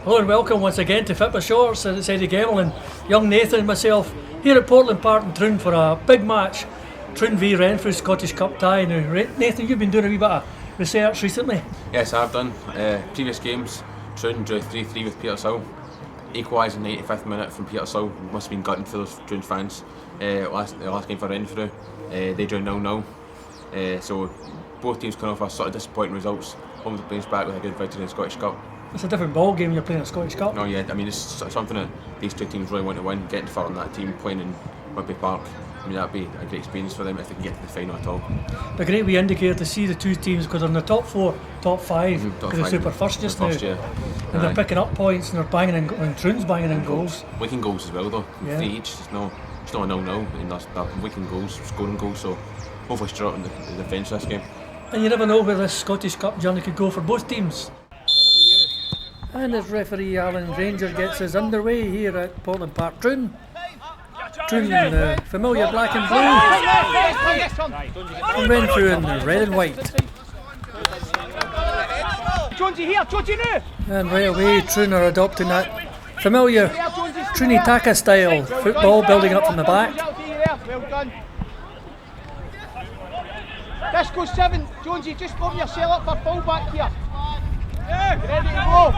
Hello and welcome once again to Fitba Shorts. It's Eddy and young Nathan and myself here at Portland Park in Troon for a big match. Troon v Renfrew Scottish Cup tie. Now, Nathan, you've been doing a wee bit of research recently. Yes, I've done. Previous games, Troon drew 3-3 with Petershill. Equalised in the 85th minute from Petershill. Must have been gutting for those Troon fans. The last game for Renfrew, they drew 0-0. So both teams come off a sort of disappointing results. Home to bounce back with a good victory in the Scottish Cup. It's a different ball game when you're playing a Scottish Cup. No, yeah, I mean it's something that these two teams really want to win. Getting further on that team, playing in Rugby Park, I mean that'd be a great experience for them if they can get to the final at all. A great wee indicator to see the two teams because they're in the top four, top five, because they're super first just now. Yeah. And they're picking up points and they're banging in, and Troon's banging in goals. Wicked goals as well though, yeah. 3 each, it's not a 0-0 and they're wicked goals, scoring goals, so hopefully straight in the defence this game. And you never know where this Scottish Cup journey could go for both teams. And as referee Alan Ranger gets us underway here at Portland Park. Troon in the familiar black and blue, and Renfrew in the red and white. And right away Troon are adopting that familiar Troonie Taka style football, building up from the back. Disco 7, Jonesy, just open yourself up for full back here. Ready to go.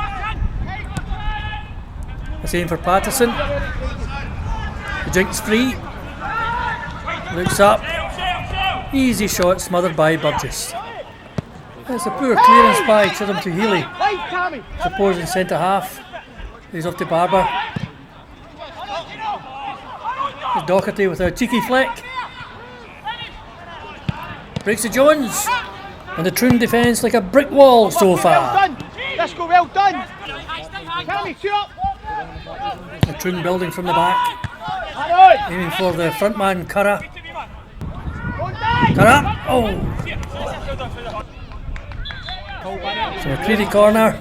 The same for Patterson. The jink's free. Looks up. Easy shot smothered by Burgess. That's a poor clearance by Chidham to Healy. Opposing centre half. He's off to Barber. There's Doherty with a cheeky flick. Breaks to Jones. And the Troon defence like a brick wall so far. Well done. Let's go, well done. Cammy, two up. The Troon building from the back. Aiming for the front man, Curra. Curra! Oh! So a Creedy corner.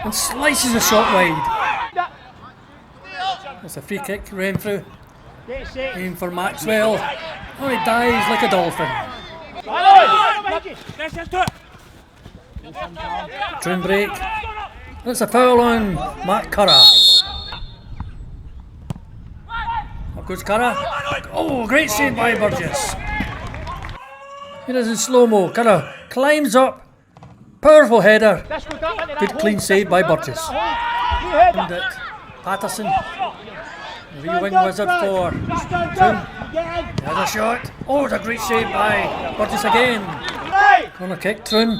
And slices the shot wide. That's a free kick, Renfrew. Aiming for Maxwell. Oh, he dives like a dolphin. Troon break. That's a foul on Matt Curra. Up goes Curra. Oh, great save by Burgess. Here is in slow-mo. Curra climbs up. Powerful header. Good clean save by Burgess. And it Patterson. The wee wing wizard for Troon. There's a shot. Oh, it's a great save by Burgess again. Corner kick, Troon.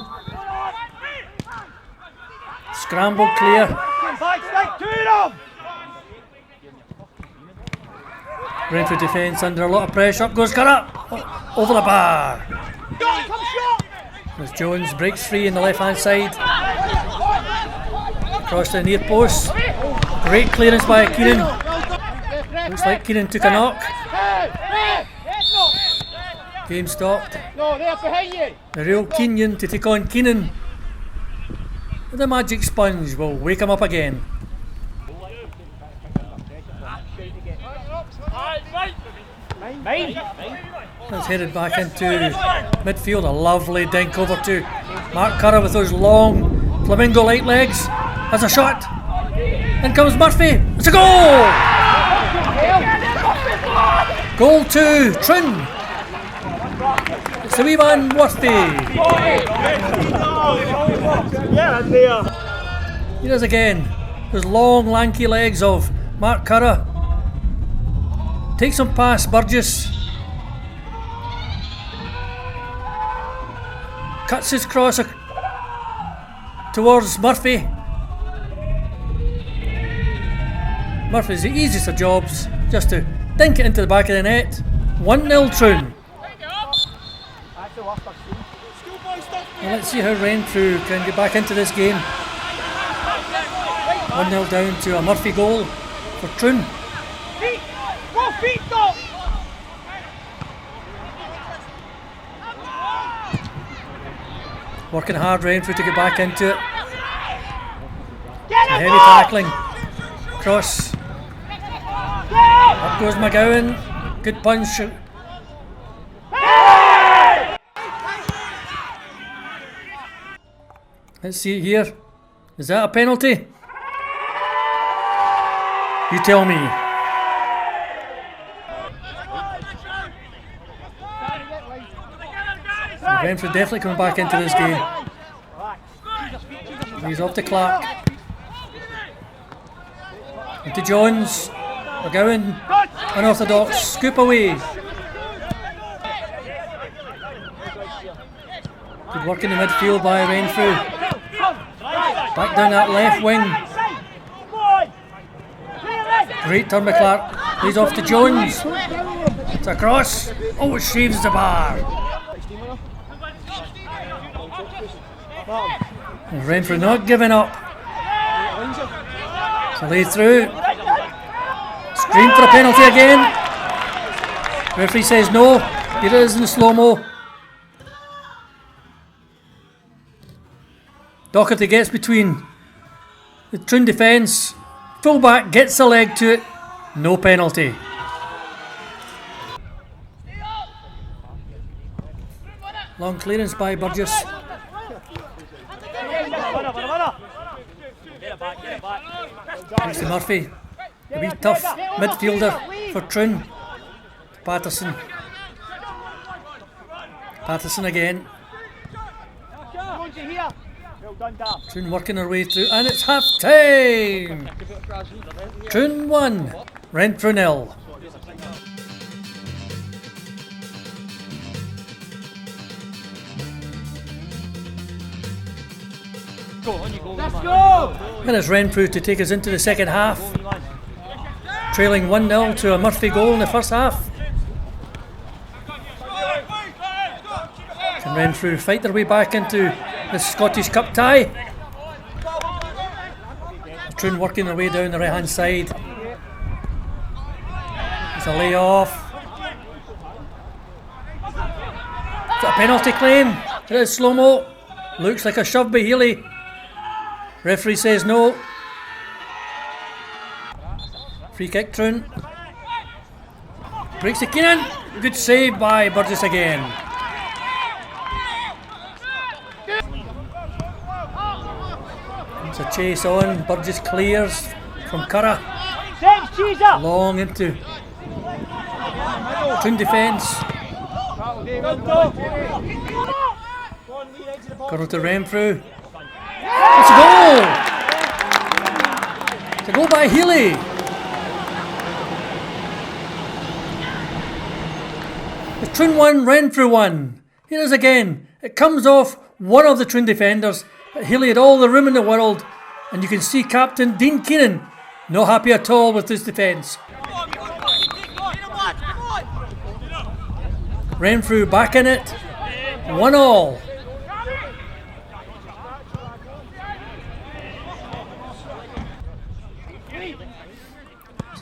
Scramble clear. Renfrew defence under a lot of pressure. Up goes Curra. Over the bar. As Jones breaks free in the left hand side. Across the near post. Great clearance by Keenan. Looks like Keenan took a knock. Game stopped. The real Keenan to take on Keenan. The magic sponge will wake him up again. That's headed back into midfield. A lovely dink over to Mark Curra with those long flamingo-like legs. Has a shot. In comes Murphy. It's a goal! Goal to Troon. It's the wee man Murphy. Here it is again. Those long lanky legs of Mark Curra. Takes him past Burgess. Cuts his cross towards Murphy. Murphy's the easiest of jobs, just to dink it into the back of the net. 1-0 Troon. Well, let's see how Renfrew can get back into this game. 1-0 down to a Murphy goal for Troon. Working hard, Renfrew, to get back into it. A heavy tackling. Cross. Up goes McGowan. Good punch. Let's see it here. Is that a penalty? You tell me. Renfrew definitely coming back into this game. He's off to Clark. Into Jones. McGowan. Unorthodox. Scoop away. Good work in the midfield by Renfrew. Back down that left wing. Great turn by Clark. He's off to Jones. It's a cross. Oh, it shaves the bar. And Renfrew not giving up. So lay through. Scream for a penalty again. Referee says no. It is in slow-mo. Doherty gets between the Troon defence. Fullback gets a leg to it. No penalty. Long clearance by Burgess. Thanks to Murphy. A wee tough midfielder for Troon. Patterson. Patterson again. Troon working their way through, and it's half time. Troon 1, Renfrew 0. Let's go! And it's Renfrew to take us into the second half. Trailing 1-0 to a Murphy goal in the first half. Can Renfrew fight their way back into the Scottish Cup tie? Troon working their way down the right hand side. It's a lay off. Is it a penalty claim? It is slow-mo. Looks like a shove by Healy. Referee says no. Free kick, Troon. Breaks the Keenan. Good save by Burgess again. It's a chase on. Burgess clears from Curra. Long into Troon defence. Curra to Renfrew. It's a goal! It's a goal by Healy. It's Troon 1, Renfrew 1. Here it is again. It comes off one of the Troon defenders, but Healy had all the room in the world, and you can see Captain Dean Keenan not happy at all with his defence. Renfrew back in it. 1-1.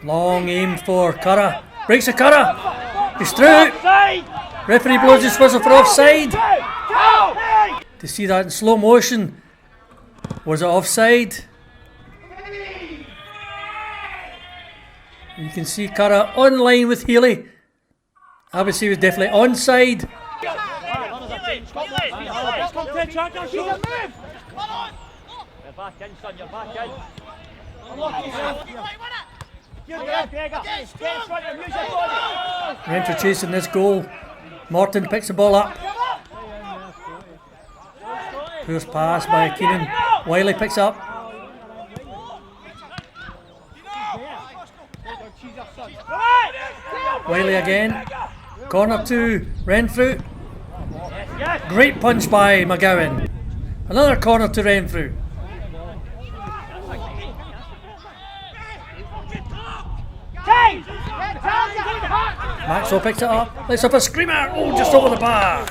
Long aimed for Curra. Breaks the Curra. He's through. Referee blows his whistle for offside. To see that in slow motion. Was it offside? You can see Curra on line with Healy. I would say he was definitely onside. Renfrew chasing this goal. Morton picks the ball up. Poor pass by Keenan. Wiley picks up. Wiley again. Corner to Renfrew. Great punch by McGowan. Another corner to Renfrew. Maxwell picks it up. Lets up a screamer. Oh, just over the bar.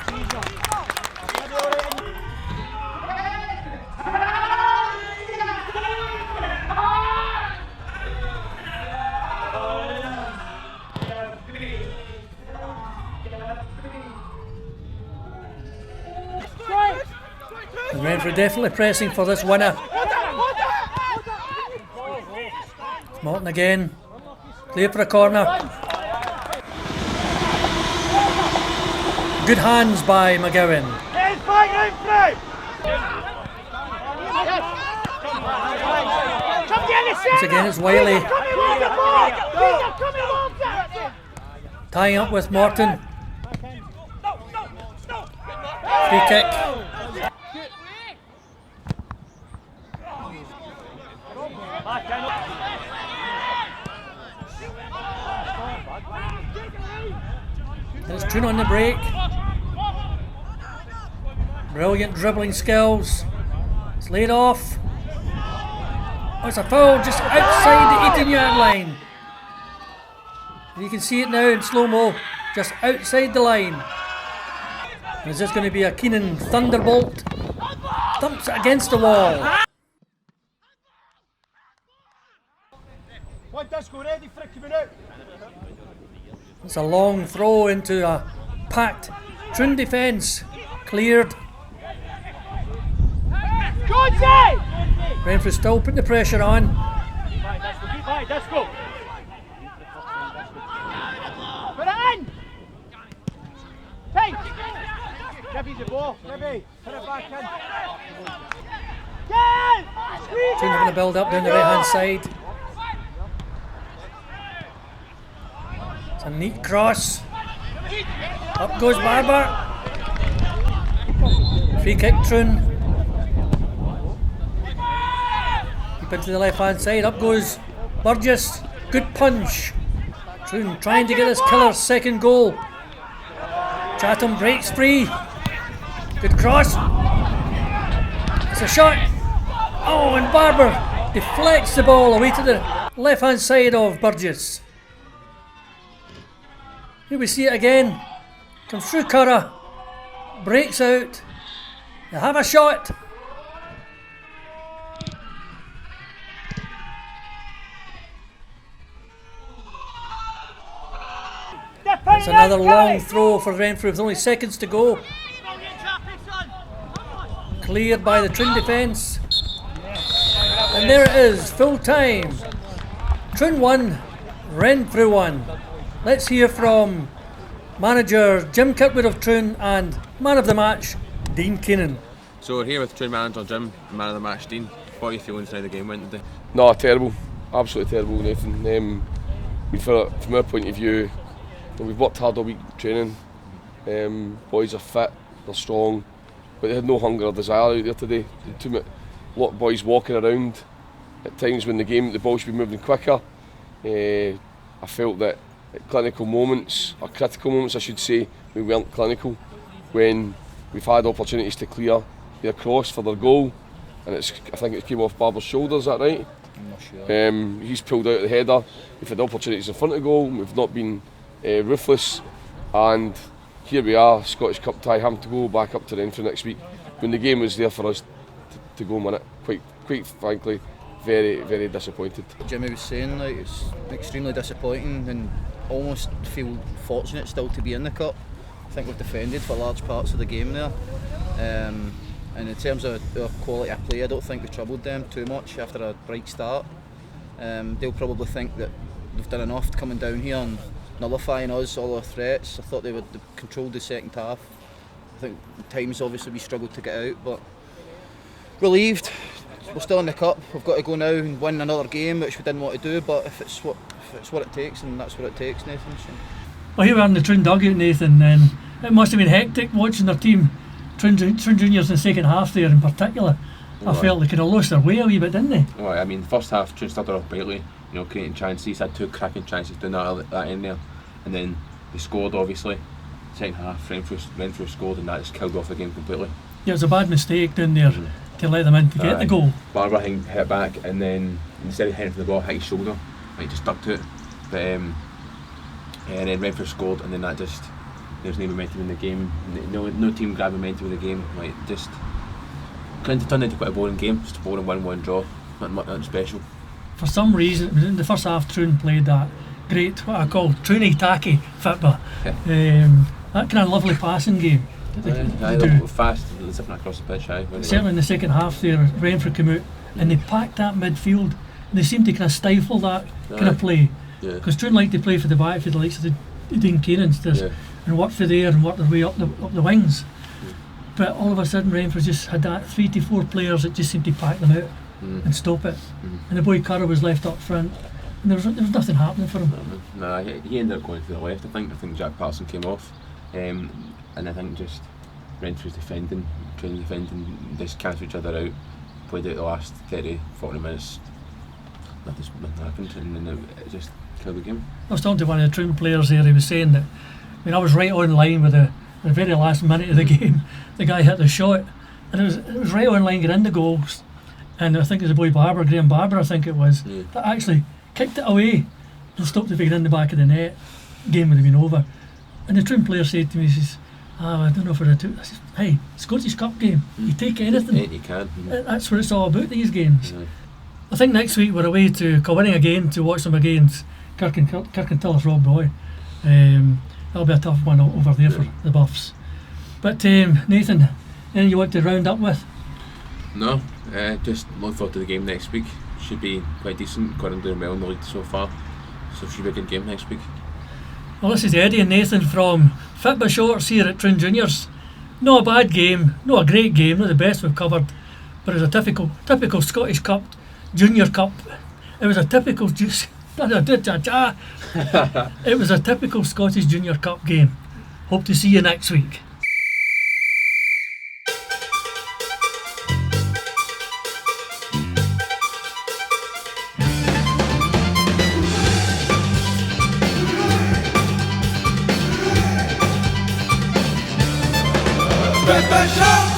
And Renfrew definitely pressing for this winner. Morton again. Clear for a corner. Good hands by McGowan. Once again it's Wiley. Tying up with Morton. Free kick. There's Troon on the break. Brilliant dribbling skills. It's laid off. Oh, it's a foul just outside the 18-yard line. And you can see it now in slow-mo, just outside the line. Is this going to be a Keenan thunderbolt? Thumps it against the wall. It's a long throw into a packed Troon defence. Cleared. Renfrew still putting the pressure on. Put it in! Hey! Gibby's the ball. Gibby, put it back in. Troon are going to build up down the right hand side. It's a neat cross. Up goes Barber. Free kick Troon. Keep into the left hand side. Up goes Burgess. Good punch. Troon trying to get his killer's second goal. Chatham breaks free. Good cross. It's a shot. Oh, and Barber deflects the ball away to the left hand side of Burgess. Here we see it again. Comes through Curra. Breaks out. They have a shot. It's another long throw for Renfrew with only seconds to go. Cleared by the Troon defence. And there it is, full time. Troon 1, Renfrew 1. Let's hear from manager Jim Kirkwood of Troon and man of the match, Dean Keenan. So we're here with Troon manager Jim, man of the match Dean. What are your feelings now the game went today? No, terrible. Absolutely terrible, Nathan. From our point of view, we've worked hard all week training. Boys are fit, they're strong, but they had no hunger or desire out there today. A lot of boys walking around. At times when the ball should be moving quicker. I felt that at clinical moments, or critical moments I should say, we weren't clinical. When we've had opportunities to clear their cross for their goal, and I think it came off Barber's shoulders, is that right? I'm not sure. He's pulled out the header. We've had opportunities in front of goal, we've not been ruthless, and here we are, Scottish Cup tie, having to go back up to Renfrew next week when the game was there for us to go and win it. Quite frankly, very, very disappointed. Jimmy was saying it's extremely disappointing and almost feel fortunate still to be in the cup. I think we've defended for large parts of the game there, and in terms of our quality of play, I don't think we troubled them too much after a bright start. They'll probably think that they've done enough coming down here and nullifying us, all our threats. I thought they controlled the second half. I think at times obviously we struggled to get out, but relieved. We're still in the cup. We've got to go now and win another game, which we didn't want to do, but if it's what it takes, and that's what it takes, Nathan. So. Well, here we are in the Troon dugout, Nathan, and it must have been hectic watching their team, Troon Juniors in the second half there in particular. I felt they could have lost their way a wee bit, didn't they? Oh, I mean, first half Troon started off brightly, creating chances, had two cracking chances down that end there, and then they scored obviously. Second half, Renfrew scored, and that just killed off the game completely. Yeah, it was a bad mistake down there to let them in to get the goal. Barber hit back, and then instead of heading for the ball, hit his shoulder, just stuck to it. But and then Renfrew scored, and then that just, there's no momentum in the game. No team grabbed momentum in the game. Just turned into quite a boring game, just a boring 1-1 draw. Nothing special. For some reason, in the first half, Troon played that great, what I call Trooney-tacky Fitba. That kind of lovely passing game. They do. Fast, zipping across the pitch. Certainly in the second half there, Renfrew came out and they packed that midfield. And they seemed to kind of stifle that kind of play. Because Troon like to play for the back for the likes of the Dean Keenans and work for there and work their way up the wings. But all of a sudden Renfrew just had that 3 to 4 players that just seemed to pack them out. and stop it. And the boy Curra was left up front, and there was nothing happening for him. No, he ended up going to the left. I think Jack Patterson came off, and I think just Renfrew's defending, just cancelled each other out. Played out the last 30-40 minutes. Nothing happened, and then it just killed the game. I was talking to one of the Troon players there. He was saying that, I mean, I was right on line with the very last minute of the game. The guy hit the shot, and it was right on line getting into goals. And I think it was the boy Graham Barber, I think it was, that actually kicked it away and stopped it in the back of the net. Game would have been over. And the Troon player said to me, he says, I don't know if I said, hey, Scottish Cup game, you take anything. You can. That's what it's all about, these games. I think next week we're away to Kilwinning again to watch them against Kirkintillis Rob Roy. That'll be a tough one over there for the Buffs. But Nathan, anything you want to round up with? No, just look forward to the game next week. Should be quite decent, got him doing well in the league so far, so it should be a good game next week. Well, this is Eddy and Nathan from Fitba Shorts here at Troon Juniors. Not a bad game, not a great game, not the best we've covered, but it was a typical Scottish Cup, Junior Cup. It was a typical it was a typical Scottish Junior Cup game. Hope to see you next week. Fitba Shorts!